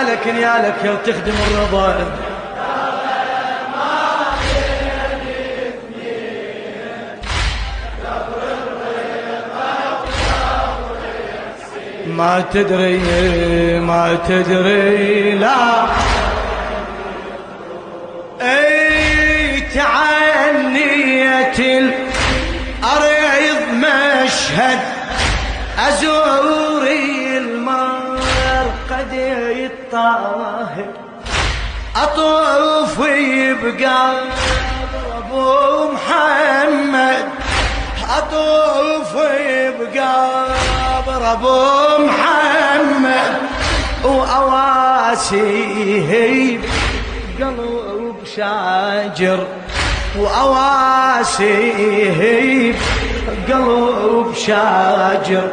نيالك نيالك يا تخدم الرضا. ما تدري ما تدري لا اي تعنيت الارض مشهد ازور المرقد الطاهر اطوف بقبر ابو محمد اطوف بقبر ابو محمد واواسيه بقلب شاجر واواسيه بقلب شاجر